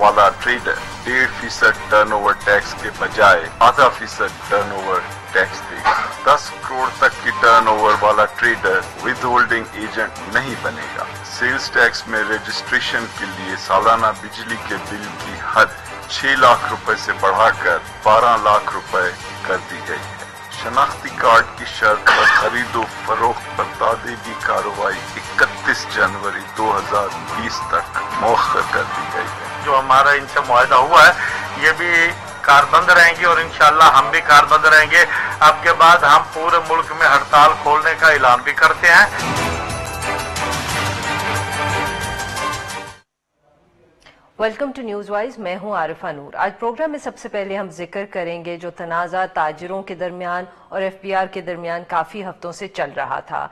वाला trader 1.5% turnover tax के बजाय 0.5% टर्नओवर टैक्स देगा। 10 करोड़ तक की टर्नओवर वाला ट्रेडर विद होल्डिंग एजेंट नहीं बनेगा। सेल्स टैक्स में रजिस्ट्रेशन के लिए सालाना बिजली के बिल की हद 6 लाख रुपए से बढ़ाकर 12 लाख रुपए कर दी गई है। शनाख्ती कार्ड की शर्त पर खरीदो फरोख्त पर तादेदी कार्रवाई 31 जनवरी 2020 तक मौखर कर दी गई है। जो हमारा इनसे मुआहदा हुआ है ये भी कारबंद रहेंगी और इंशाल्लाह हम भी कारबंद रहेंगे। अब के बाद हम पूरे मुल्क में हड़ताल खोलने का ऐलान भी करते हैं। वेलकम टू न्यूज़ वाइज, मैं हूं आरिफा नूर। आज प्रोग्राम में सबसे पहले हम जिक्र करेंगे जो तनाज़ा ताजिरों के दरमियान और FBR के दरमियान काफ़ी हफ्तों से चल रहा था।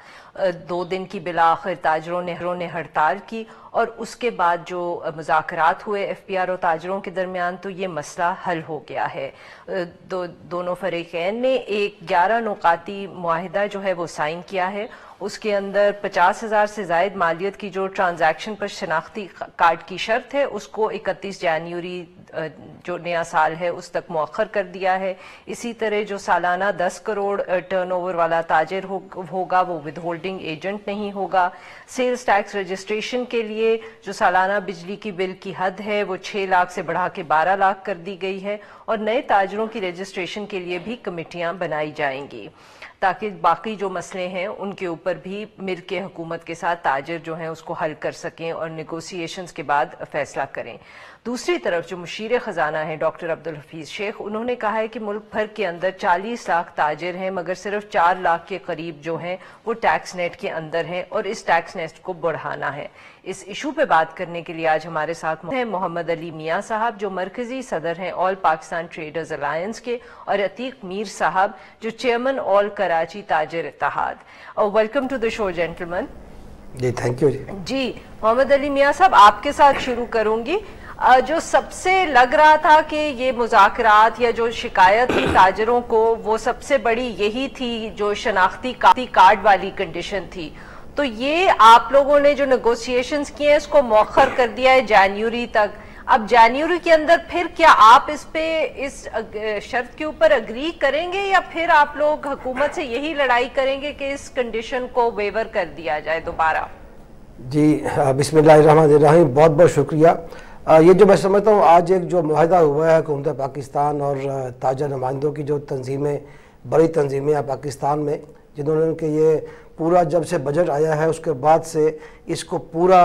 2 दिन की बिला आखिर ताजिरों ने हड़ताल की और उसके बाद जो मुज़ाकरात हुए FBR और ताजिरों के दरमियान तो ये मसला हल हो गया है। दोनों फरीक़ैन ने एक 11 नुकाती मुआहिदा जो है वो साइन किया है। उसके अंदर 50,000 से ज़ायद मालियत की जो ट्रांजैक्शन पर शनाख्ती कार्ड की शर्त है उसको 31 जनवरी जो नया साल है उस तक मौखर कर दिया है। इसी तरह जो सालाना 10 करोड़ टर्नओवर वाला ताजिर होगा वो विद होल्डिंग एजेंट नहीं होगा। सेल्स टैक्स रजिस्ट्रेशन के लिए जो सालाना बिजली की बिल की हद है वो 6 लाख से बढ़ा के 12 लाख कर दी गई है और नए ताजिरों की रजिस्ट्रेशन के लिए भी कमेटियां बनाई जाएंगी ताकि बाकी जो मसले हैं उनके ऊपर भी मिल के हुकूमत के साथ ताजिर जो हैं उसको हल कर सकें और नेगोशिएशंस के बाद फैसला करें। दूसरी तरफ जो मुशीर ख़जाना है डॉक्टर अब्दुल हफीज़ शेख, उन्होंने कहा है कि मुल्क भर के अंदर 40 लाख ताजिर हैं मगर सिर्फ 4 लाख के करीब जो हैं वो टैक्स नेट के अंदर हैं और इस टैक्स नेट को बढ़ाना है। इस इशू पे बात करने के लिए आज हमारे साथ हैं मोहम्मद अली मियाँ साहब जो मरकजी सदर हैं ऑल पाकिस्तान ट्रेडर्स अलायंस के और अतीक मीर साहब जो चेयरमैन ऑल कराची ताजिर इत्तेहाद। और welcome to the show gentleman. जी थैंक यू जी। मोहम्मद अली मियाँ साहब आपके साथ शुरू करूंगी। जो सबसे लग रहा था कि ये मुज़ाकरात या जो शिकायत थी ताजिरों को वो सबसे बड़ी यही थी जो शनाख्ती कार्ड वाली कंडीशन थी, तो ये आप लोगों ने जो नेगोशिएशंस किए हैं इसको मौखर कर दिया है जनवरी तक। अब जनवरी के अंदर फिर क्या आप इस शर्त के ऊपर अग्री करेंगे या फिर आप लोग हुकूमत से यही लड़ाई करेंगे कि इस कंडीशन को वेवर कर दिया जाए दोबारा? जी बिस्मिल्लाहिर्रहमानिर्रहीम, बहुत बहुत शुक्रिया। ये जो मैं समझता हूँ आज एक जो मुआहदा हुआ है हुकूमत पाकिस्तान और ताजिर नुमाइंदों की जो तंजीमें, बड़ी तंजीमें हैं पाकिस्तान में, जिन्होंने कि ये पूरा जब से बजट आया है उसके बाद से इसको पूरा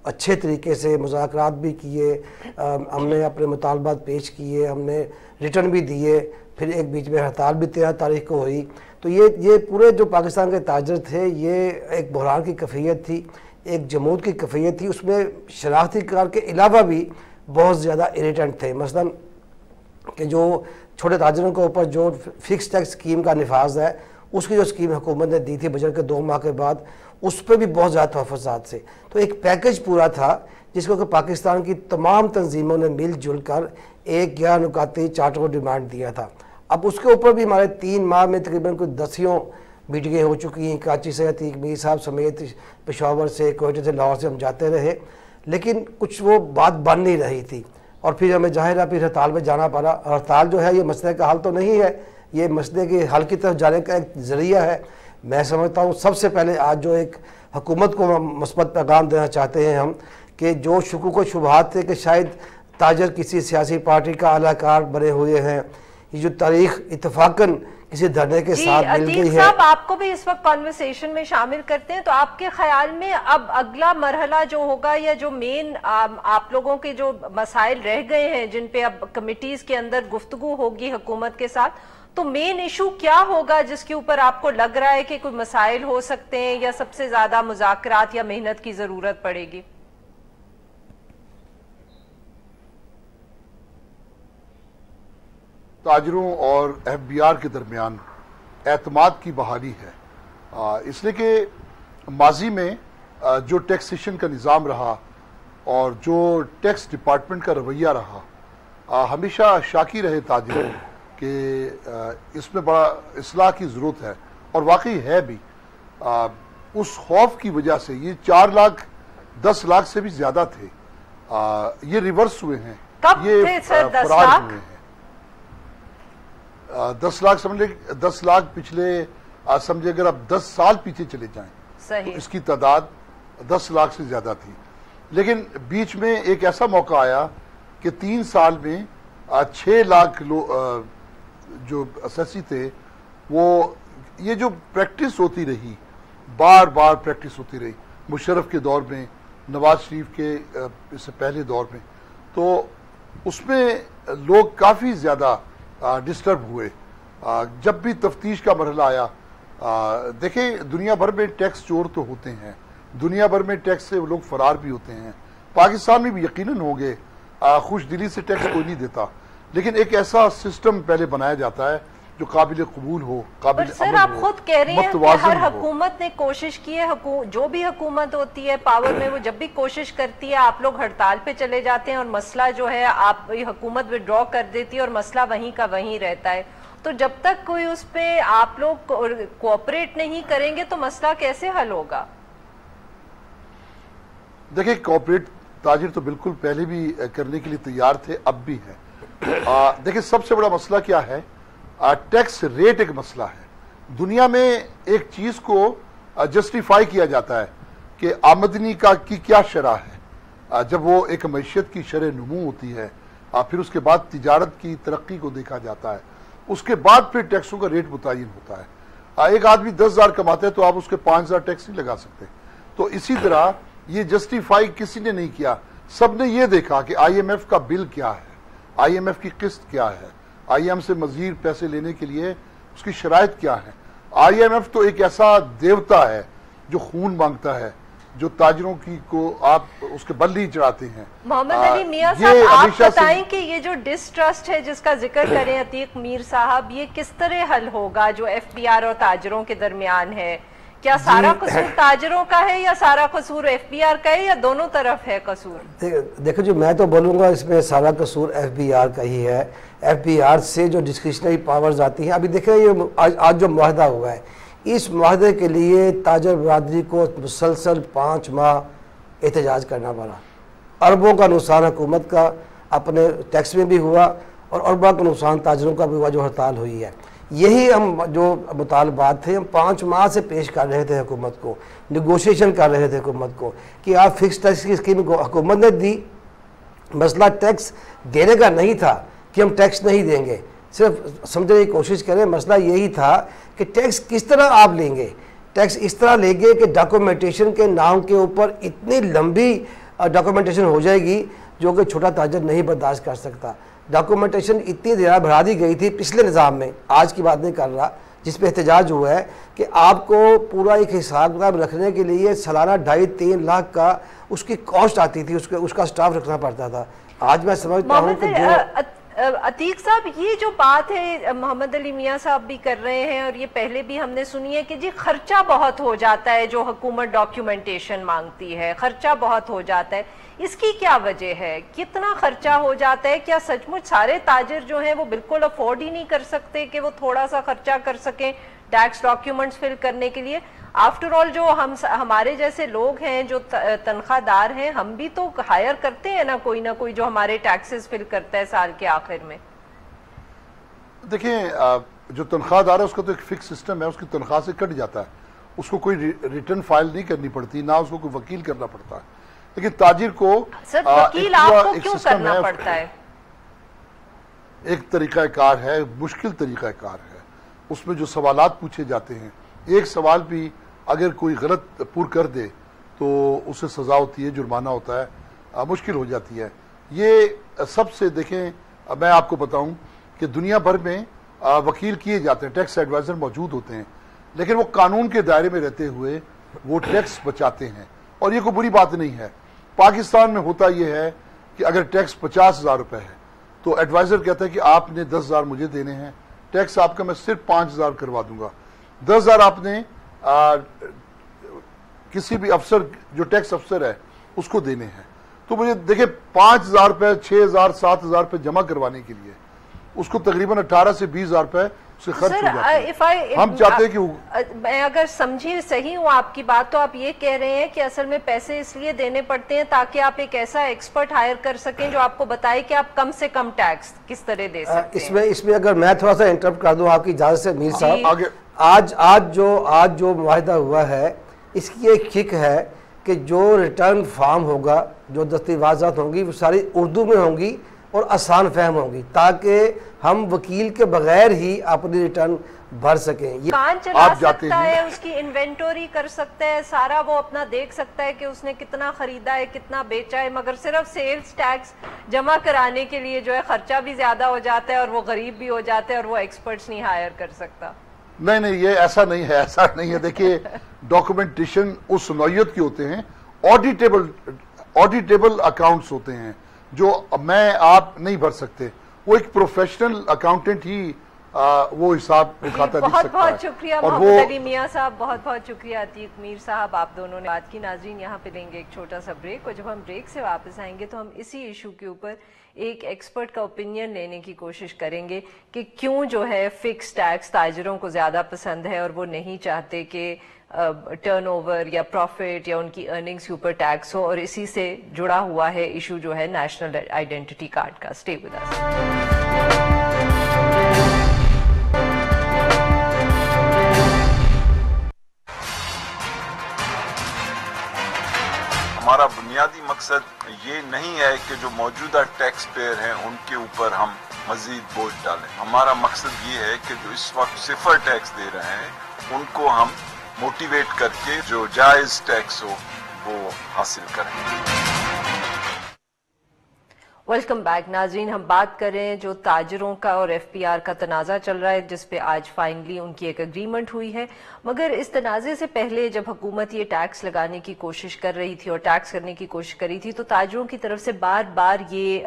अच्छे तरीके से मुज़ाकरात भी किए, हमने अपने मुतालबात पेश किए, हमने रिटर्न भी दिए, फिर एक बीच में हड़ताल भी 13 तारीख को हुई। तो ये पूरे जो पाकिस्तान के ताजिर थे ये एक बहरान की कैफियत थी, एक जमूद की कैफियत थी। उसमें शनाख्ती कार्ड के अलावा भी बहुत ज़्यादा इरिटेंट थे। मसलन कि जो छोटे ताजिरों के ऊपर जो फिक्स टैक्स स्कीम का निफाज है उसकी जो स्कीम हुकूमत ने दी थी बजट के 2 माह के बाद, उस पर भी बहुत ज़्यादा तहफ़्फ़ुज़ात से। तो एक पैकेज पूरा था जिसको कि पाकिस्तान की तमाम तंजीमों ने मिल जुल कर एक 11 नुकाती चार्टर को डिमांड दिया था। अब उसके ऊपर भी हमारे 3 माह में तकरीबन कुछ 10 मीटिंगें हो चुकी हैं। कराची से अतीक मीर साहब समेत पेशावर से, कोयटे से, लाहौर से हम जाते रहे, लेकिन कुछ वो बात बन नहीं रही थी और फिर हमें ज़ाहिर है फिर हड़ताल में जाना पड़ा। हड़ताल जो है ये मसले का हल तो नहीं है, ये मसले के हल की तरफ जाने का एक ज़रिया है। मैं समझता हूँ सबसे पहले आज जो एक हुकूमत को मुस्बत पैगाम देना चाहते हैं हम कि जो शुकूक व शुबहात थे कि शायद ताजिर किसी सियासी पार्टी का आलाकार बने हुए हैं, ये जो तारीख इत्तफाकन किसी धरने के साथ मिल गई है। साहब आपको भी इस वक्त कॉन्वर्सेशन में शामिल करते हैं, तो आपके ख्याल में अब अगला मरहला जो होगा या जो मेन आप लोगों के जो मसाइल रह गए हैं जिन पे अब कमिटीज के अंदर गुफ्तगू होगी हुकूमत के साथ, तो मेन इशू क्या होगा जिसके ऊपर आपको लग रहा है कि कोई मसाइल हो सकते हैं या सबसे ज्यादा मुज़ाकरात या मेहनत की जरूरत पड़ेगी? ताजिरों और FBR के दरमियान एतमाद की बहाली है, इसलिए कि माजी में जो टैक्सेशन का निज़ाम रहा और जो टैक्स डिपार्टमेंट का रवैया रहा हमेशा शाकी रहे ताजिर कि इसमें बड़ा इस्लाह की ज़रूरत है और वाकई है भी। उस खौफ की वजह से ये 4 लाख 10 लाख से भी ज़्यादा थे یہ ریورس ہوئے ہیں، کب یہ تھے سر 10 فرار لاکھ؟ ہوئے ہیں۔ 10 لاکھ سمجھ لیں، 10 لاکھ پچھلے سمجھے اگر آپ 10 سال پیچھے چلے جائیں تو صحیح، اس کی تعداد 10 لاکھ سے زیادہ تھی، لیکن بیچ میں ایک ایسا موقع آیا کہ 3 سال میں 6 لاکھ جو اسیسی تھے، وہ یہ جو پریکٹس ہوتی رہی، بار بار پریکٹس ہوتی رہی مشرف کے دور میں، نواز شریف کے اس سے پہلے دور میں، تو اس میں لوگ کافی زیادہ ڈسٹرب ہوئے۔ جب بھی تفتیش کا مرحلہ آیا، دیکھیں دنیا بھر میں ٹیکس چور تو ہوتے ہیں، دنیا بھر میں ٹیکس سے لوگ فرار بھی ہوتے ہیں، پاکستان میں بھی یقیناً ہوں گے، خوش دلی سے ٹیکس کوئی نہیں دیتا، لیکن ایک ایسا سسٹم پہلے بنایا جاتا ہے جو قابل قبول ہو، قابل پر سر عمل آپ ہو، خود کہہ رہے ہیں کہ متوازن ہر ہو۔ حکومت نے کوشش کی ہے، جو بھی حکومت ہوتی ہے پاور میں، وہ جب بھی کوشش کرتی ہے آپ لوگ ہڑتال پہ چلے جاتے ہیں اور مسئلہ جو ہے آپ حکومت وڈرا کر دیتی ہے اور مسئلہ وہیں کا وہیں رہتا ہے، تو جب تک کوئی اس پہ آپ لوگ کوآپریٹ نہیں کریں گے تو مسئلہ کیسے حل ہوگا؟ دیکھیں کوآپریٹ تاجر تو بالکل پہلے بھی کرنے کے لیے تیار تھے، اب بھی ہے۔ دیکھیں سب سے بڑا مسئلہ کیا ہے؟ ٹیکس ریٹ ایک مسئلہ ہے۔ دنیا میں ایک چیز کو جسٹیفائی کیا جاتا ہے کہ آمدنی کی کیا شرح ہے، جب وہ ایک معیشت کی شرح نمو ہوتی ہے، پھر اس کے بعد تجارت کی ترقی کو دیکھا جاتا ہے، اس کے بعد پھر ٹیکسوں کا ریٹ متعین ہوتا ہے۔ ایک آدمی 10,000 کماتا ہے تو آپ اس کے 5,000 ٹیکس نہیں لگا سکتے۔ تو اسی طرح یہ جسٹیفائی کسی نے نہیں کیا، سب نے یہ دیکھا کہ آئی ایم ایف کا بل کیا ہے، آئی ایم ایف کی قسط کیا ہے، آئی ایم سے مزید پیسے لینے کے لیے اس کی شرائط کیا ہے۔ آئی ایم ایف تو ایک ایسا دیوتا ہے جو خون مانگتا ہے، جو تاجروں کی کو آپ اس کے بل نہیں چڑھاتے ہیں۔ محمد علی میاں یہ صاحب آپ ہمیشہ سے- بتائیں کہ یہ جو ڈسٹرسٹ ہے جس کا ذکر کریں عتیق میر صاحب، یہ کس طرح حل ہوگا جو ایف بی آر اور تاجروں کے درمیان ہے؟ کیا سارا قصور تاجروں کا ہے یا سارا قصور ایف بی آر کا ہے یا دونوں طرف ہے قصور؟ دیکھو جو میں تو بولوں گا اس میں سارا قصور ایف بی آر کا ہی ہے۔ ایف بی آر سے جو ڈسکریشنری پاورز آتی ہیں، ابھی دیکھیں یہ آج جو معاہدہ ہوا ہے، اس معاہدے کے لیے تاجر برادری کو مسلسل 5 ماہ احتجاج کرنا پڑا، اربوں کا نقصان حکومت کا اپنے ٹیکس میں بھی ہوا اور اربوں کا نقصان تاجروں کا بھی ہوا جو ہڑتال ہوئی ہے۔ یہی ہم جو مطالبات تھے ہم 5 ماہ سے پیش کر رہے تھے حکومت کو، نیگوشیشن کر رہے تھے حکومت کو کہ آپ فکس ٹیکس کی اسکیم کو حکومت نے دی، مسئلہ ٹیکس دینے کا نہیں تھا کہ ہم ٹیکس نہیں دیں گے، صرف سمجھنے کی کوشش کریں، مسئلہ یہی تھا کہ ٹیکس کس طرح آپ لیں گے، ٹیکس اس طرح لیں گے کہ ڈاکومنٹیشن کے نام کے اوپر اتنی لمبی ڈاکومنٹیشن ہو جائے گی جو کہ چھوٹا تاجر نہیں برداشت کر سکتا۔ ڈاکومنٹیشن اتنی زیادہ بڑھا دی گئی تھی پچھلے نظام میں، آج کی بات نہیں کر رہا، جس پہ احتجاج ہوا ہے کہ آپ کو پورا ایک حساب کتاب رکھنے کے لیے سالانہ 2.5-3 لاکھ کا اس کی کاسٹ آتی تھی، اس کا سٹاف رکھنا پڑتا تھا۔ آج میں سمجھتا ہوں کہ جو عتیق صاحب یہ جو بات ہے محمد علی میاں صاحب بھی کر رہے ہیں اور یہ پہلے بھی ہم نے سنی ہے کہ جی خرچہ بہت ہو جاتا ہے جو حکومت ڈاکیومنٹیشن مانگتی ہے، خرچہ بہت ہو جاتا ہے، اس کی کیا وجہ ہے؟ کتنا خرچہ ہو جاتا ہے؟ کیا سچ مچ سارے تاجر جو ہیں وہ بالکل افورڈ ہی نہیں کر سکتے کہ وہ تھوڑا سا خرچہ کر سکیں ٹیکس ڈاکیومنٹس فل کرنے کے لیے؟ آفٹر آل جو ہمارے جیسے لوگ ہیں جو تنخواہ دار ہیں، ہم بھی تو ہائر کرتے ہیں نا کوئی جو ہمارے ٹیکسز فل کرتا ہے سال کے آخر میں۔ دیکھیں جو تنخواہ دار ہے اس کا تو ایک فکس سسٹم ہے، اس کی تنخواہ سے کٹ جاتا ہے، اس کو کوئی ریٹرن فائل نہیں کرنی پڑتی، نہ اس کو کوئی وکیل کرنا پڑتا ہے۔ لیکن تاجر کو سر وکیل آپ کو کیوں کرنا پڑتا ہے؟ ایک طریقہ کار ہے، مشکل طریقہ کار ہے، اس میں جو سوالات پوچھے جاتے ہیں، ایک سوال بھی اگر کوئی غلط پور کر دے تو اسے سزا ہوتی ہے، جرمانہ ہوتا ہے، مشکل ہو جاتی ہے۔ یہ سب سے دیکھیں میں آپ کو بتاؤں کہ دنیا بھر میں وکیل کیے جاتے ہیں، ٹیکس ایڈوائزر موجود ہوتے ہیں، لیکن وہ قانون کے دائرے میں رہتے ہوئے وہ ٹیکس بچاتے ہیں، اور یہ کوئی بری بات نہیں ہے۔ پاکستان میں ہوتا یہ ہے کہ اگر ٹیکس 50,000 روپے ہے تو ایڈوائزر کہتا ہے کہ آپ نے 10,000 مجھے دینے ہیں، ٹیکس آپ کا میں صرف 5,000 کروا دوں گا، 10,000 آپ نے کسی بھی افسر جو ٹیکس افسر ہے اس کو دینے ہیں۔ تو مجھے دیکھیں 5,000 روپے 6,000 7,000 روپے جمع کروانے کے لیے اس کو تقریباً 18 سے 20,000 روپے سے خرچ ہو سر جاتے ہیں. ہم چاہتے ہیں کہ میں اگر سمجھی صحیح ہوں آپ کی بات، تو آپ یہ کہہ رہے ہیں کہ اصل میں پیسے اس لیے دینے پڑتے ہیں تاکہ آپ ایک ایسا ایکسپرٹ ہائر کر سکیں جو آپ کو بتائے کہ آپ کم سے کم ٹیکس کس طرح دے سکتے ہیں. اس میں اگر میں تھوڑا سا انٹرپٹ کر دوں آپ کی اجازت سے میر صاحب، آج جو معاہدہ ہوا ہے اس کی ایک کک ہے کہ جو ریٹرن فارم ہوگا، جو دستاویزات ہوں گی وہ ساری اردو میں ہوں گی اور آسان فہم ہوگی، تاکہ ہم وکیل کے بغیر ہی اپنی ریٹرن بھر سکیں. دکان چلا سکتا ہے، اس کی انوینٹوری کر سکتا ہے، سارا وہ اپنا دیکھ سکتا ہے کہ اس نے کتنا خریدا ہے، کتنا بیچا ہے، مگر صرف سیلز ٹیکس جمع کرانے کے لیے جو ہے خرچہ بھی زیادہ ہو جاتا ہے اور وہ غریب بھی ہو جاتا ہے اور وہ ایکسپرٹس نہیں ہائر کر سکتا. نہیں یہ ایسا نہیں ہے. دیکھیے ڈاکومنٹیشن اس نوعیت کے ہوتے ہیں، آڈیٹیبل اکاؤنٹس ہوتے ہیں جو میں آپ نہیں بھر سکتے. وہ ایک پروفیشنل اکاؤنٹنٹ ہی وہ حساب کھاتا لکھ سکتا ہے. بہت شکریہ محمد علی میاں صاحب، بہت شکریہ عتیق میر صاحب، آپ دونوں نے بات کی. ناظرین یہاں پہ لیں گے ایک چھوٹا سا بریک، اور جب ہم بریک سے واپس آئیں گے تو ہم اسی ایشو کے اوپر ایک ایکسپرٹ کا اوپینین لینے کی کوشش کریں گے کہ کیوں جو ہے فکس ٹیکس تاجروں کو زیادہ پسند ہے اور وہ نہیں چاہتے کہ ٹرن اوور یا پروفٹ یا ان کی ارننگز کے اوپر ٹیکس ہو. اور اسی سے جڑا ہوا ہے ایشو جو ہے نیشنل آئیڈینٹی کارڈ کا. Stay with us. ہمارا بنیادی مقصد یہ نہیں ہے کہ جو موجودہ ٹیکس پیئر ہیں ان کے اوپر ہم مزید بوجھ ڈالیں. ہمارا مقصد یہ ہے کہ جو اس وقت صفر ٹیکس دے رہے ہیں ان کو ہم موٹیویٹ کر کے جو جائز ٹیکس ہو وہ حاصل کریں. Welcome back. ناظرین ہم بات کر رہے ہیں جو تاجروں کا اور ایف پی آر کا تنازع چل رہا ہے، جس پہ آج فائنلی ان کی ایک اگریمنٹ ہوئی ہے. مگر اس تنازع سے پہلے جب حکومت یہ ٹیکس لگانے کی کوشش کر رہی تھی اور ٹیکس کرنے کی کوشش کر رہی تھی تو تاجروں کی طرف سے بار بار یہ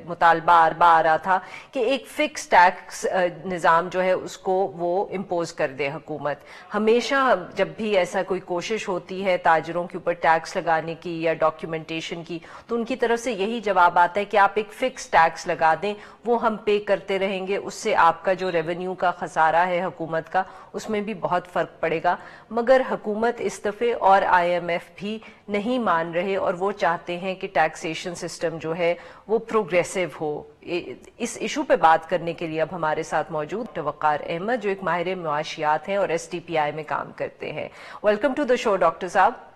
مطالبہ آ رہا تھا کہ ایک فکس ٹیکس نظام جو ہے اس کو وہ امپوز کر دے حکومت. ہمیشہ جب بھی ایسا کوئی کوشش ہوتی ہے تاجروں کے اوپر ٹیکس لگانے کی یا ڈاکیومنٹیشن کی تو ان کی طرف سے یہی جواب آتا ہے کہ آپ ایک فکس ٹیکس لگا دیں، وہ ہم پے کرتے رہیں گے، اس سے آپ کا جو ریونیو کا خسارہ ہے حکومت کا اس میں بھی بہت فرق پڑے گا. مگر حکومت اس دفعے اور آئی ایم ایف بھی نہیں مان رہے اور وہ چاہتے ہیں کہ ٹیکسیشن سسٹم جو ہے وہ پروگریسو ہو. اس ایشو پہ بات کرنے کے لیے اب ہمارے ساتھ موجود وقار احمد جو ایک ماہر معاشیات ہیں اور ایس ٹی پی آئی میں کام کرتے ہیں. Welcome to the show doctor صاحب.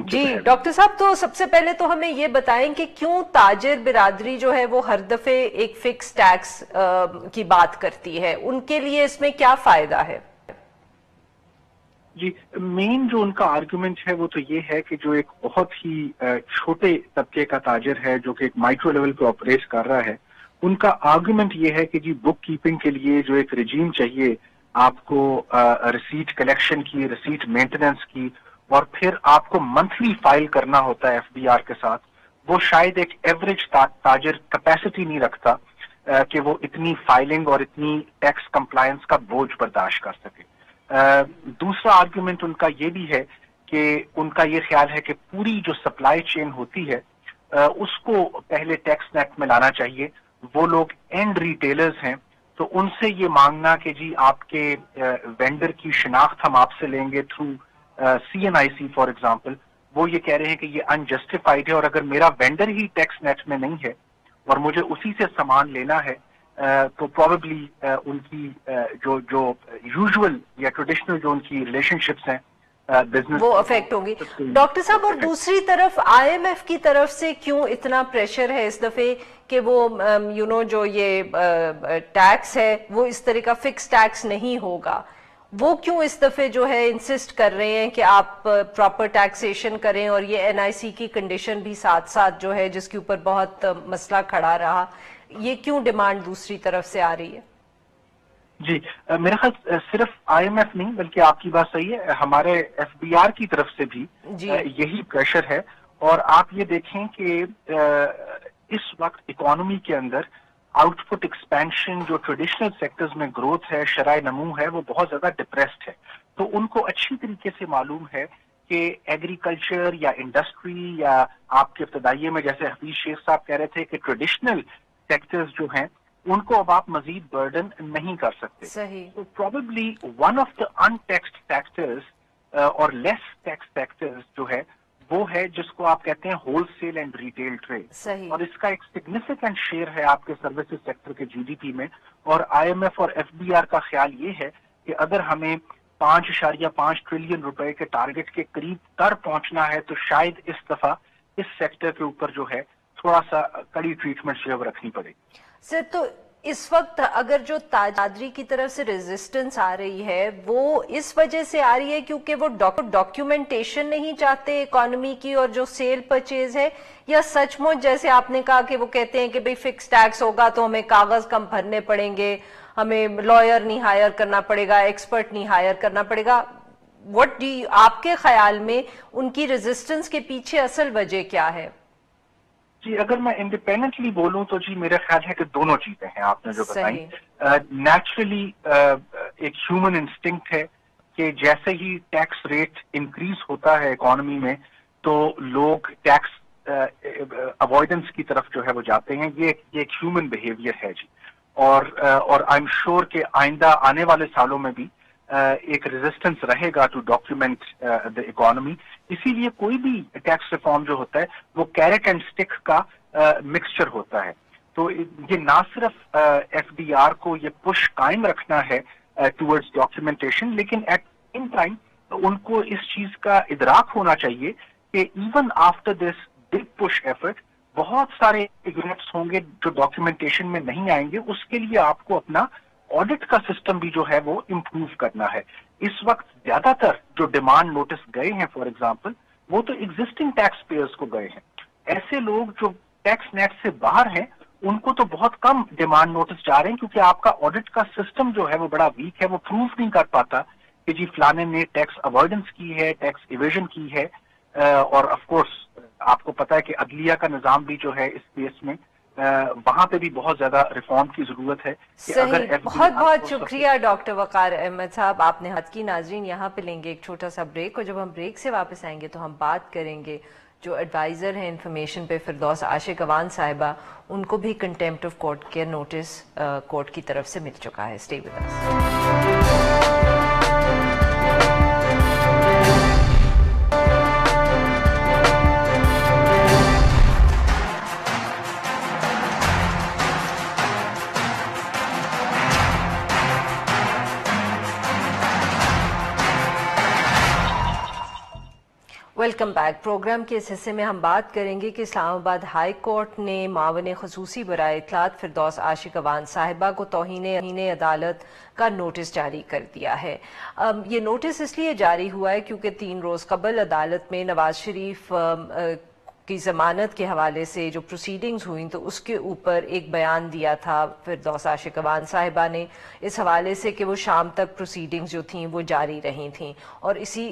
جی ڈاکٹر صاحب، تو سب سے پہلے تو ہمیں یہ بتائیں کہ کیوں تاجر برادری جو ہے وہ ہر دفعے ایک فکس ٹیکس کی بات کرتی ہے، ان کے لیے اس میں کیا فائدہ ہے؟ جی مین جو ان کا آرگومنٹ ہے وہ تو یہ ہے کہ جو ایک بہت ہی چھوٹے طبقے کا تاجر ہے جو کہ ایک مائکرو لیول پہ آپریٹ کر رہا ہے، ان کا آرگومنٹ یہ ہے کہ جی بک کیپنگ کے لیے جو ایک رجیم چاہیے آپ کو ریسیٹ کلیکشن کی، ریسیٹ مینٹیننس کی، اور پھر آپ کو منتھلی فائل کرنا ہوتا ہے ایف بی آر کے ساتھ، وہ شاید ایک ایوریج تاجر کیپیسٹی نہیں رکھتا کہ وہ اتنی فائلنگ اور اتنی ٹیکس کمپلائنس کا بوجھ برداشت کر سکے. دوسرا آرگومنٹ ان کا یہ بھی ہے کہ ان کا یہ خیال ہے کہ پوری جو سپلائی چین ہوتی ہے اس کو پہلے ٹیکس نیٹ میں لانا چاہیے. وہ لوگ اینڈ ریٹیلرز ہیں تو ان سے یہ مانگنا کہ جی آپ کے وینڈر کی شناخت ہم آپ سے لیں گے through C N I C for example, وہ یہ کہہ رہے ہیں کہ یہ انجسٹیفائڈ ہے، اور اگر میرا وینڈر ہی ٹیکس نیٹ میں نہیں ہے اور مجھے اسی سے سامان لینا ہے تو پروبیبلی ان کی جو یوزول یا ٹریڈیشنل جو ان کی ریلیشن شپس ہیں بزنس وہ افیکٹ ہوں گی. ڈاکٹر صاحب، اور دوسری طرف آئی ایم ایف کی طرف سے کیوں اتنا پریشر ہے اس دفعے کہ وہ جو یہ ٹیکس ہے وہ اس طرح کا فکس ٹیکس نہیں ہوگا؟ وہ کیوں اس دفعے جو ہے انسسٹ کر رہے ہیں کہ آپ پراپر ٹیکسیشن کریں، اور یہ این آئی سی کی کنڈیشن بھی ساتھ ساتھ جو ہے جس کے اوپر بہت مسئلہ کھڑا رہا، یہ کیوں ڈیمانڈ دوسری طرف سے آ رہی ہے؟ جی میرا خیال صرف آئی ایم ایف نہیں بلکہ آپ کی بات صحیح ہے، ہمارے ایف بی آر کی طرف سے بھی یہی پریشر ہے. اور آپ یہ دیکھیں کہ اس وقت اکانومی کے اندر آؤٹ پٹ ایکسپینشن جو ٹریڈیشنل سیکٹرز میں گروتھ ہے، شرائع نمو ہے، وہ بہت زیادہ ڈپریسڈ ہے. تو ان کو اچھی طریقے سے معلوم ہے کہ ایگریکلچر یا انڈسٹری یا آپ کے ابتدائیے میں جیسے حفیظ شیخ صاحب کہہ رہے تھے کہ ٹریڈیشنل سیکٹرز جو ہیں उनको अब आप मजीद बर्डन नहीं कर सकते। सही। तो probably one of the untaxed factors और लेस टैक्स फैक्टर्स जो है वो है जिसको आप कहते हैं होलसेल एंड रिटेल ट्रेड। सही। और इसका एक सिग्निफिकेंट शेयर है आपके सर्विसेज सेक्टर के जीडीपी में। और आईएमएफ और एफबीआर का ख्याल ये है कि अगर हमें 5.5 ट्रिलियन रुपए के टारगेट के करीब कर पहुंचना है तो शायद इस दफा इस सेक्टर के ऊपर जो है थोड़ा सा कड़ी ट्रीटमेंट जो है वो रखनी पड़ेगी। सर, तो इस वक्त अगर जो ताजरी की तरफ से रेजिस्टेंस आ रही है वो इस वजह से आ रही है क्योंकि वो डॉक्यूमेंटेशन नहीं चाहते इकोनॉमी की और जो सेल परचेज है, या सचमुच जैसे आपने कहा कि वो कहते हैं कि भाई फिक्स टैक्स होगा तो हमें कागज कम भरने पड़ेंगे, हमें लॉयर नहीं हायर करना पड़ेगा, एक्सपर्ट नहीं हायर करना पड़ेगा। व्हाट डू आपके ख्याल में उनकी रेजिस्टेंस के पीछे असल वजह क्या है? जी, अगर मैं इंडिपेंडेंटली बोलूं तो जी मेरा ख्याल है कि दोनों चीजें हैं आपने जो बताई। नेचुरली एक ह्यूमन इंस्टिंक्ट है कि जैसे ही टैक्स रेट इंक्रीज होता है इकोनॉमी में तो लोग टैक्स अवॉइडेंस की तरफ जो है वो जाते हैं। ये एक ह्यूमन बिहेवियर है जी। और आई एम श्योर कि आइंदा आने वाले सालों में भी एक रेजिस्टेंस रहेगा टू डॉक्यूमेंट द इकोनॉमी। इसीलिए कोई भी टैक्स रिफॉर्म जो होता है वो कैरेट एंड स्टिक का मिक्सचर होता है। तो ये ना सिर्फ एफडीआर को ये पुश कायम रखना है टुवर्ड्स डॉक्यूमेंटेशन, लेकिन एट सेम टाइम उनको इस चीज का इदराक होना चाहिए कि even after this big push effort बहुत सारे यूनिट्स होंगे जो डॉक्यूमेंटेशन में नहीं आएंगे। उसके लिए आपको अपना ऑडिट का सिस्टम भी जो है वो इम्प्रूव करना है। इस वक्त ज्यादातर जो डिमांड नोटिस गए हैं फॉर एग्जांपल वो तो एग्जिस्टिंग टैक्स पेयर्स को गए हैं। ऐसे लोग जो टैक्स नेट से बाहर हैं उनको तो बहुत कम डिमांड नोटिस जा रहे हैं क्योंकि आपका ऑडिट का सिस्टम जो है वो बड़ा वीक है। वो प्रूफ नहीं कर पाता कि जी फलाने ने टैक्स अवॉइडेंस की है, टैक्स इवेजन की है। और ऑफ कोर्स आपको पता है कि अदलिया का निजाम भी जो है इस केस में वहां पे भी बहुत ज्यादा रिफॉर्म की जरूरत है। सही, बहुत बहुत शुक्रिया डॉक्टर वकार अहमद साहब, आपने हद की। नाजरीन, यहाँ पे लेंगे एक छोटा सा ब्रेक और जब हम ब्रेक से वापस आएंगे तो हम बात करेंगे जो एडवाइजर हैं इन्फॉर्मेशन पे फिरदौस आशिक अवान साहिबा, उनको भी कंटेम्प्ट ऑफ कोर्ट के नोटिस कोर्ट की तरफ से मिल चुका है। Stay with us. Welcome back. Programme के इस हिस्से में हम बात करेंगे कि इस्लामाबाद हाई कोर्ट ने मावन खसूसी बराए इत्तलात फिरदौस आशिक अवान साहिबा को तौहीन अदालत का नोटिस जारी कर दिया है। ये नोटिस इसलिए जारी हुआ है क्योंकि 3 रोज कबल अदालत में नवाज शरीफ की जमानत के हवाले से जो प्रोसीडिंग्स हुई तो उसके ऊपर एक बयान दिया था फिरदौस आशिक अवान साहिबा ने इस हवाले से कि वो शाम तक प्रोसीडिंग्स जो थी वो जारी रही थी और इसी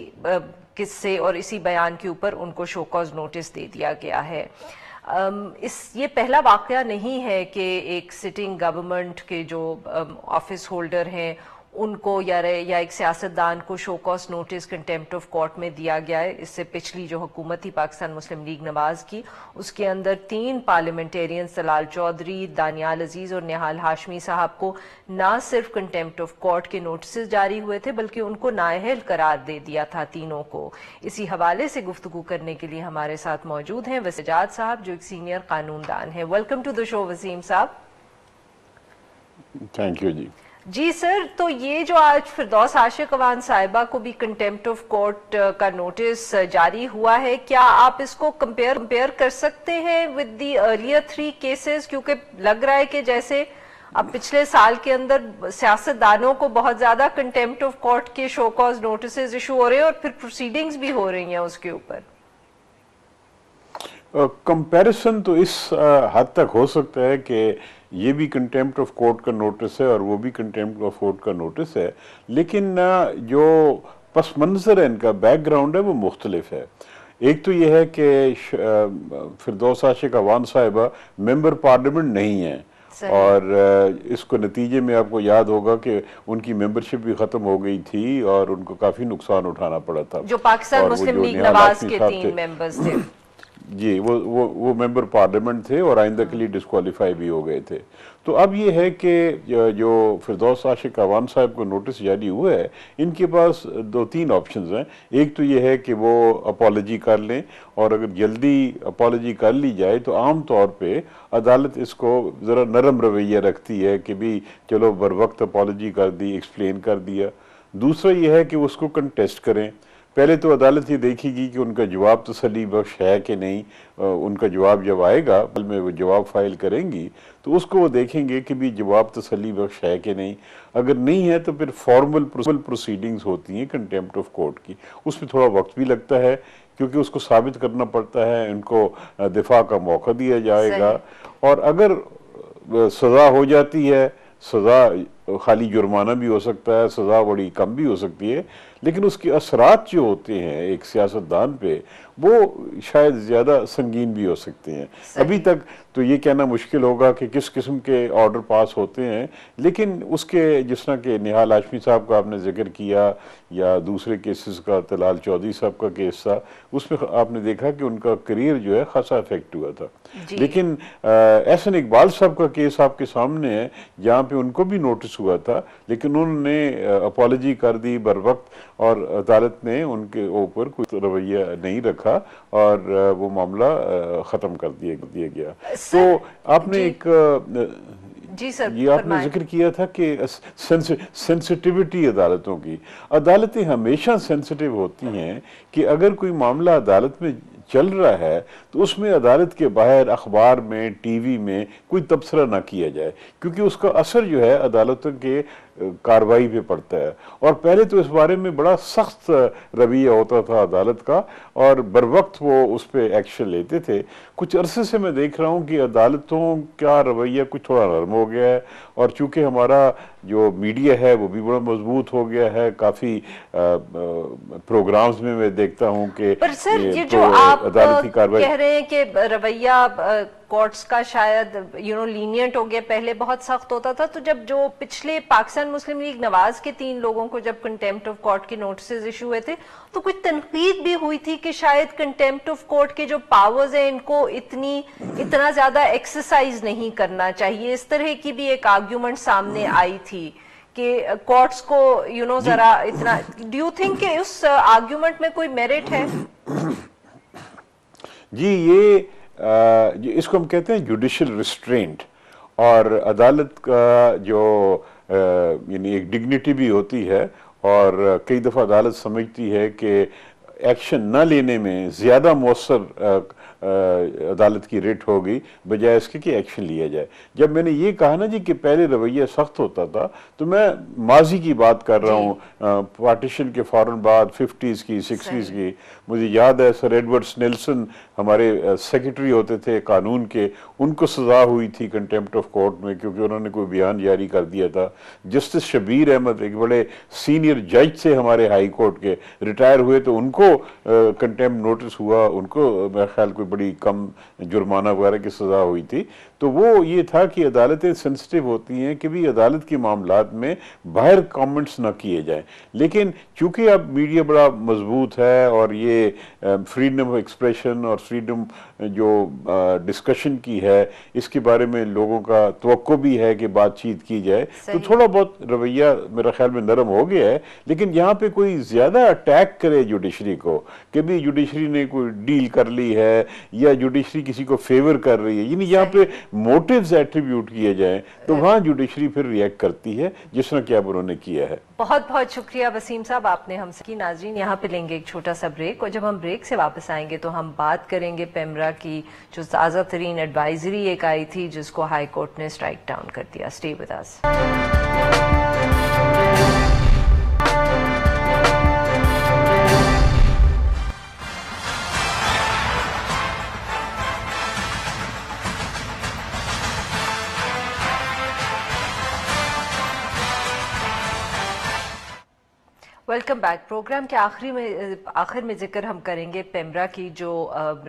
किस्से और इसी बयान के ऊपर उनको शो कॉज नोटिस दे दिया गया है। ये पहला वाकया नहीं है कि एक सिटिंग गवर्नमेंट के जो ऑफिस होल्डर हैं उनको या एक सियासतदान को show cause notice contempt of court में दिया गया है। इससे पिछली जो हुकूमत थी पाकिस्तान मुस्लिम लीग नवाज की, उसके अंदर 3 पार्लियामेंटेरियन सलाल चौधरी, दानियाल अजीज और निहाल हाशमी साहब को ना सिर्फ कंटेम्प्ट ऑफ कोर्ट के नोटिस जारी हुए थे बल्कि उनको नाअहल करार दे दिया था तीनों को। इसी हवाले से गुफ्तगू करने के लिए हमारे साथ मौजूद हैं वसीम साहब जो एक सीनियर कानूनदान है। Welcome to the show Waseem साहब। थैंक यू जी। जी सर, तो ये जो आज फिरदौस आशिक अवान साहिबा को भी कंटेम्प्ट ऑफ कोर्ट का नोटिस जारी हुआ है, क्या आप इसको कंपेयर कर सकते हैं विद दी अर्लियर 3 केसेस? क्योंकि लग रहा है कि जैसे अब पिछले साल के अंदर सियासतदानों को बहुत ज्यादा कंटेम्प्ट ऑफ कोर्ट के शो कॉज नोटिस इशू हो रहे हैं और फिर प्रोसीडिंग्स भी हो रही हैं उसके ऊपर। कंपैरिजन तो इस हद तक हो सकता है कि ये भी कंटेम्प्ट ऑफ कोर्ट का नोटिस है और वो भी कंटेम्प्ट ऑफ कोर्ट का नोटिस है, लेकिन जो पस मंजर है, इनका बैकग्राउंड है वो मुख्तलिफ है। एक तो ये है कि फिरदौस आशिक अवान साहिबा मेंबर पार्लियामेंट नहीं है और इसको नतीजे में आपको याद होगा कि उनकी मेंबरशिप भी खत्म हो गई थी और उनको काफी नुकसान उठाना पड़ा था। जो पाकिस्तान मुस्लिम लीग नवाज के 3 मेंबर्स थे। जी, वो मेंबर पार्लियामेंट थे और आइंदा के लिए डिस्क्वालीफाई भी हो गए थे। तो अब ये है कि जो फिरदौस आशिक अवान साहब को नोटिस जारी हुआ है, इनके पास 2-3 ऑप्शंस हैं। एक तो ये है कि वो अपॉलजी कर लें, और अगर जल्दी अपॉलजी कर ली जाए तो आम तौर पे अदालत इसको ज़रा नरम रवैया रखती है कि भी चलो बर वक्त अपॉलजी कर दी, एक्सप्लेन कर दिया। दूसरा ये है कि उसको कंटेस्ट करें। पहले तो अदालत ये देखेगी कि उनका जवाब तसल्ली बख्श है कि नहीं। उनका जवाब जब आएगा, कल में वो जवाब फाइल करेंगी, तो उसको वो देखेंगे कि भी जवाब तसल्ली बख्श है कि नहीं। अगर नहीं है तो फिर फॉर्मल प्रोसीडिंग्स होती हैं कंटेम्प्ट ऑफ कोर्ट की, उसमें थोड़ा वक्त भी लगता है क्योंकि उसको साबित करना पड़ता है, उनको दिफा का मौका दिया जाएगा। और अगर सज़ा हो जाती है, सज़ा खाली जुर्माना भी हो सकता है, सज़ा बड़ी कम भी हो सकती है, लेकिन उसके असरात जो होते हैं एक सियासतदान पे वो शायद ज़्यादा संगीन भी हो सकते हैं। अभी तक तो ये कहना मुश्किल होगा कि किस किस्म के ऑर्डर पास होते हैं, लेकिन उसके जिस तरह के निहाल हाशमी साहब का आपने जिक्र किया या दूसरे केसेस का, तलाल चौधरी साहब का केस था, उसमें आपने देखा कि उनका करियर जो है खासा इफेक्ट हुआ था। लेकिन एहसन इकबाल साहब का केस आपके सामने है, जहाँ पे उनको भी नोटिस हुआ था, लेकिन उन्होंने अपॉलजी कर दी बर वक्त, और अदालत ने उनके ऊपर कोई रवैया नहीं रखा और वो मामला ख़त्म कर दिया गया। तो आपने एक जी सर, ये आपने जिक्र किया था कि सेंसिटिविटी अदालतों की। अदालतें हमेशा सेंसिटिव होती हैं कि अगर कोई मामला अदालत में चल रहा है तो उसमें अदालत के बाहर अखबार में, टीवी में कोई तबसरा ना किया जाए, क्योंकि उसका असर जो है अदालतों के कार्रवाई पे पड़ता है। और पहले तो इस बारे में बड़ा सख्त रवैया होता था अदालत का, और बर वक्त वो उस पर एक्शन लेते थे। कुछ अरसे से मैं देख रहा हूँ कि अदालतों का रवैया कुछ थोड़ा नरम हो गया है, और चूंकि हमारा जो मीडिया है वो भी बड़ा मजबूत हो गया है। काफ़ी प्रोग्राम्स में मैं देखता हूँ कि पर सर ये जो आप कह रहे हैं कि रवैया कोर्ट्स का शायद लीनियंट हो गया, पहले बहुत सख्त होता था, तो जब जो पिछले पाकिस्तान मुस्लिम लीग नवाज के 3 लोगों को जब कंटेम्प्ट ऑफ कोर्ट के नोटिस इशू हुए थे तो कुछ तनकीद भी हुई थी कि शायद कंटेम्प्ट ऑफ कोर्ट के जो पावर्स हैं इनको इतना ज्यादा एक्सरसाइज नहीं करना चाहिए। इस तरह की भी एक आर्ग्यूमेंट सामने आई थी कि कोर्ट्स को जरा इतना, डू यू थिंक कि उस आर्ग्यूमेंट में कोई मेरिट है? जी, ये इसको हम कहते हैं जुडिशियल रिस्ट्रेंट, और अदालत का जो यानी एक डिग्निटी भी होती है, और कई दफ़ा अदालत समझती है कि एक्शन न लेने में ज़्यादा मौसर अदालत की रेट होगी बजाय इसके कि एक्शन लिया जाए। जब मैंने ये कहा ना जी कि पहले रवैया सख्त होता था, तो मैं माजी की बात कर रहा हूँ, पार्टीशन के फौरन बाद 50s की, 60s की। मुझे याद है सर एडवर्ड नेल्सन हमारे सेक्रेटरी होते थे कानून के, उनको सज़ा हुई थी कंटेम्प्ट ऑफ कोर्ट में क्योंकि उन्होंने कोई बयान जारी कर दिया था। जस्टिस शबीर अहमद एक बड़े सीनियर जज थे हमारे हाई कोर्ट के, रिटायर हुए तो उनको कंटेम्प्ट नोटिस हुआ, उनको मेरे ख्याल कोई बड़ी कम जुर्माना वगैरह की सज़ा हुई थी। तो वो ये था कि अदालतें सेंसिटिव होती हैं कि भी अदालत के मामलात में बाहर कमेंट्स ना किए जाएं, लेकिन चूंकि अब मीडिया बड़ा मजबूत है और ये फ्रीडम ऑफ एक्सप्रेशन और फ्रीडम जो डिस्कशन की है इसके बारे में लोगों का तवक्को भी है कि बातचीत की जाए, तो थोड़ा बहुत रवैया मेरा ख्याल में नरम हो गया है। लेकिन यहाँ पे कोई ज़्यादा अटैक करे जुडिशरी को कि भी जुडिशरी ने कोई डील कर ली है या जुडिशरी किसी को फेवर कर रही है, यानी यहाँ पे मोटिव्स एट्रीब्यूट किए जाएं, तो वहाँ जुडिशरी फिर रिएक्ट करती है जिस तरह कि अब उन्होंने किया है। बहुत बहुत शुक्रिया वसीम साहब, आपने हमसे की। नाज़रीन, यहाँ पे लेंगे एक छोटा सा ब्रेक, और जब हम ब्रेक से वापस आएंगे तो हम बात करेंगे पेमरा की जो ताज़ा तरीन एडवाइजरी एक आई थी जिसको हाई कोर्ट ने स्ट्राइक डाउन कर दिया। Stay with us. Welcome back. Programme के आखिर में जिक्र हम करेंगे पेमरा की जो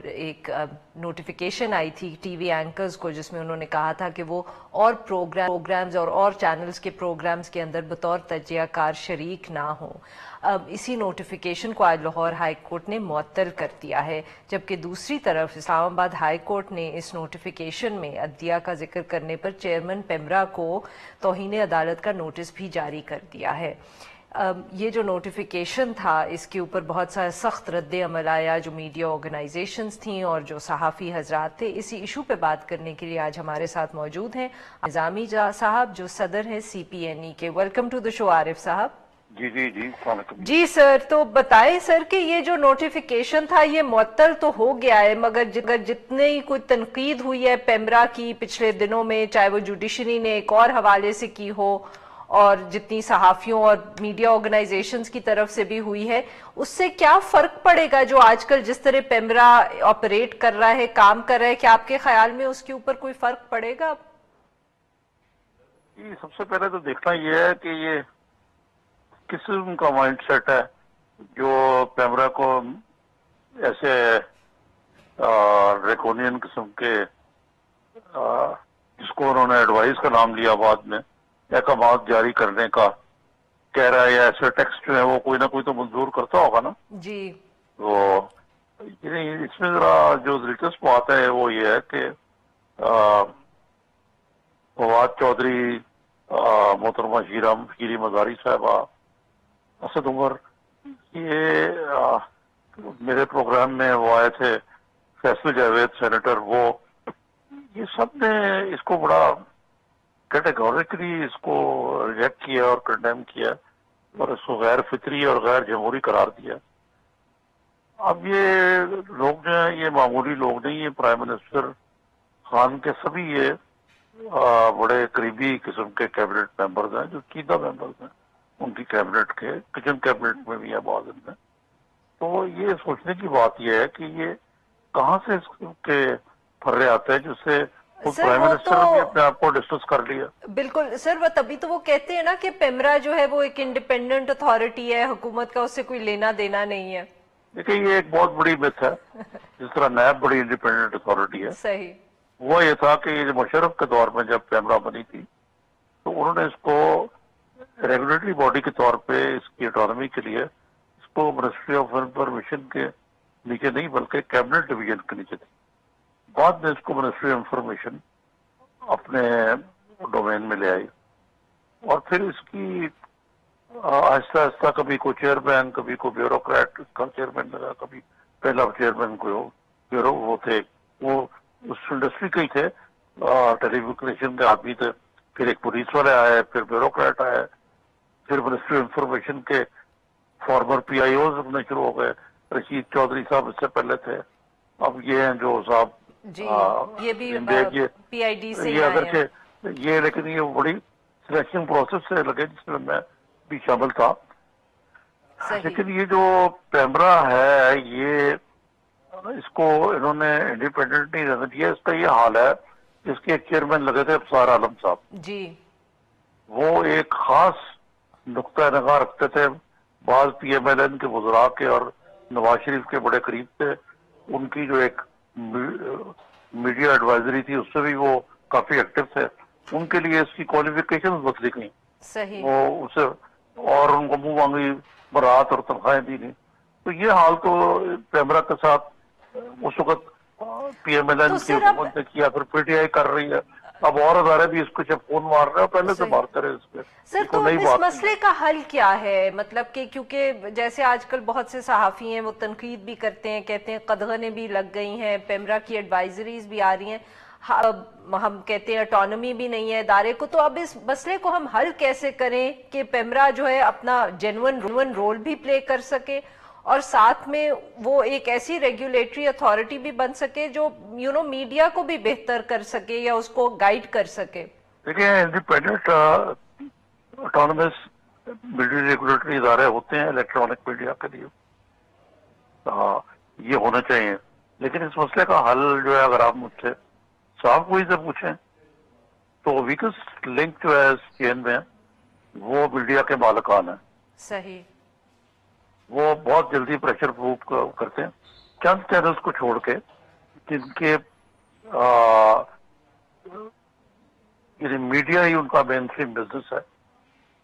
एक नोटिफिकेशन आई थी टीवी एंकर्स को, जिसमें उन्होंने कहा था कि वो और प्रोग्राम्स और चैनल्स के प्रोग्राम्स के अंदर बतौर तज्जियाकार शरीक ना हो। इसी नोटिफिकेशन को आज लाहौर हाई कोर्ट ने मुअत्तल कर दिया है, जबकि दूसरी तरफ इस्लामाबाद हाई कोर्ट ने इस नोटिफिकेशन में अदलिया का जिक्र करने पर चेयरमैन पेमरा को तौहीन अदालत का नोटिस भी जारी कर दिया है। ये जो नोटिफिकेशन था इसके ऊपर बहुत सारा सख्त रद्द अमल आया, जो मीडिया ऑर्गेनाइजेशंस थी और जो सहाफ़ी हजरात थे। इसी इशू पे बात करने के लिए आज हमारे साथ मौजूद हैं निज़ामी साहब, जो सदर हैं CPNE के। Welcome to the show Arif साहब। जी जी जी जी सर, तो बताएं सर कि ये जो नोटिफिकेशन था ये मुअत्तल तो हो गया है, मगर जितने ही कोई तनकीद हुई है पेमरा की पिछले दिनों में, चाहे वो जुडिशरी ने एक और हवाले से की हो और जितनी सहाफियों और मीडिया ऑर्गेनाइजेशंस की तरफ से भी हुई है, उससे क्या फर्क पड़ेगा जो आजकल जिस तरह पेमरा ऑपरेट कर रहा है, काम कर रहा है, क्या आपके ख्याल में उसके ऊपर कोई फर्क पड़ेगा? ये सबसे पहले तो देखना ये है कि ये किस किस्म का माइंडसेट है जो पेमरा को ऐसे ड्रैकोनियन किस्म के जिसको उन्होंने एडवाइस का नाम लिया बाद में, अहकामात जारी करने का कह रहा है, या ऐसे टेक्स्ट जो है वो कोई ना कोई तो मंजूर करता होगा ना जी। तो इसमें जरा जो दिलचस्प बात है वो ये है कि फवाद चौधरी, मोहतरमा शीरी मजारी साहबा, असद उमर, ये मेरे प्रोग्राम में वो आए थे, फैसल जावेद सेनेटर, वो ये सब ने इसको बड़ा कैटेगोरिकली इसको रिजेक्ट किया और कंडेम किया और इसको गैर फितरी और गैर जमहूरी करार दिया। अब ये लोग जो हैं ये मामूली लोग नहीं, ये प्राइम मिनिस्टर खान के सभी ये बड़े करीबी किस्म के कैबिनेट मेंबर्स हैं, जो कीदा मेंबर्स हैं उनकी कैबिनेट के, किचन कैबिनेट में भी है बाद में। तो ये सोचने की बात ये है कि ये कहाँ से इसके फर्रे आते हैं जिससे प्राइम मिनिस्टर ने भी अपने आप को डिस्कस कर लिया। बिल्कुल सर, वो तभी तो वो कहते हैं ना कि पेमरा जो है वो एक इंडिपेंडेंट अथॉरिटी है, हुकूमत का उससे कोई लेना देना नहीं है। देखिए ये एक बहुत बड़ी मिथ है, जिस तरह नैब बड़ी इंडिपेंडेंट अथॉरिटी है। सही। वो ये था कि मुशर्रफ के दौर में जब पेमरा बनी थी तो उन्होंने इसको रेगुलेटरी बॉडी के तौर पे इसकी ऑटोनॉमी के लिए इसको मिनिस्ट्री ऑफ इंफॉर्मेशन के नीचे नहीं बल्कि कैबिनेट डिवीजन के नीचे थी। बाद में इसको मिनिस्ट्री ऑफ इंफॉर्मेशन अपने डोमेन में ले आई और फिर इसकी आहिस्ता आहिस्ता कभी को चेयरमैन, कभी को ब्यूरोक्रेट का चेयरमैन लगा, कभी पहला चेयरमैन को ब्यूरो वो थे, वो उस इंडस्ट्री के ही थे, टेलीकम्युनिकेशन के आदमी थे, फिर एक पुलिस वाले आए, फिर ब्यूरोक्रेट आए, फिर मिनिस्ट्री ऑफ इंफॉर्मेशन के फॉर्मर PIOs बनने शुरू हो गए। रशीद चौधरी साहब इससे पहले थे, अब ये हैं जो साहब जी, ये भी PID से ये अगरचे ये, लेकिन ये बड़ी सिलेक्शन प्रोसेस से लगे जिसमें मैं भी शामिल था। लेकिन ये जो पेमरा है ये इसको इन्होंने इंडिपेंडेंट नहीं रहने दिया। इसका ये हाल है, इसके एक चेयरमैन लगे थे अफसार आलम साहब जी, वो एक खास नुक्ता नगाह रखते थे, बाज PMLN के वज़रा के और नवाज शरीफ के बड़े करीब थे। उनकी जो एक मीडिया एडवाइजरी थी उससे भी वो काफी एक्टिव थे। उनके लिए इसकी क्वालिफिकेशन बदली गई, सही, वो उसे और उनको मुंह मांगी बरात और तनख्वाहें दी नहीं। तो ये हाल तो पेमरा के साथ उस वक्त PMLN की हुकूमत ने किया, फिर PTI कर रही है, अब और अदारे भी इसको जब फोन मार रहे हैं, पहले से मारते रहे इस पे। सर तो इस मसले का हल क्या है? मतलब कि क्योंकि जैसे आजकल बहुत से सहाफी हैं वो तनकीद भी करते हैं, कहते हैं कदगनें भी लग गई हैं, पेमरा की एडवाइजरीज भी आ रही हैं, हम कहते हैं ऑटोनॉमी भी नहीं है इदारे को। तो अब इस मसले को हम हल कैसे करें कि पेमरा जो है अपना जेन्युइन रोल भी प्ले कर सके और साथ में वो एक ऐसी रेगुलेटरी अथॉरिटी भी बन सके जो मीडिया को भी बेहतर कर सके या उसको गाइड कर सके? देखिए इंडिपेंडेंट ऑटोनमस मीडिया रेगुलेटरी इदारे होते हैं इलेक्ट्रॉनिक मीडिया के लिए, ये होना चाहिए। लेकिन इस मसले का हल जो है, अगर आप मुझसे साफ कोई से पूछें तो वीकेस्ट लिंक जो है इस चेन में वो मीडिया के मालिकान है। सही। वो बहुत जल्दी प्रेशर प्रूफ करते हैं। चंद चैनल्स को छोड़ के जिनके यानी मीडिया ही उनका मेन स्ट्रीम बिजनेस है,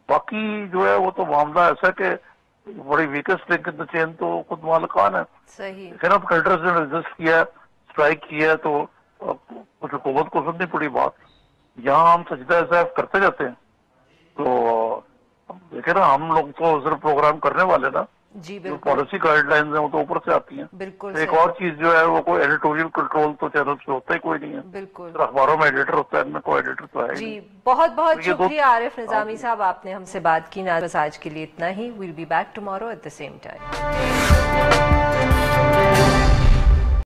बाकी जो है वो तो मामला ऐसा है कि बड़ी weakest link in the chain तो खुद मालिकान है। सही। फिर अब क्रेडिटर्स ने रेजिस्ट किया, स्ट्राइक किया है, तो कुछ हुकूमत को सुननी पड़ी बात। यहाँ हम सजदा साहब करते जाते हैं, तो देखे ना, हम लोग तो सिर्फ प्रोग्राम करने वाले ना, जी जो बिल्कुल पॉलिसी गाइडलाइंस है वो तो ऊपर से आती हैं। बिल्कुल तो एक सही। और चीज जो है वो कोई एडिटोरियल कंट्रोल तो चैनल पे होता ही कोई नहीं है। बिल्कुल सिर्फ अखबारों में एडिटर होता है, इनमें कोई एडिटर तो है ही जी। नहीं। बहुत बहुत तो ये शुक्रिया आरिफ निजामी साहब, आपने हमसे बात की ना। बस आज के लिए इतना ही। Will be back tomorrow at the same time.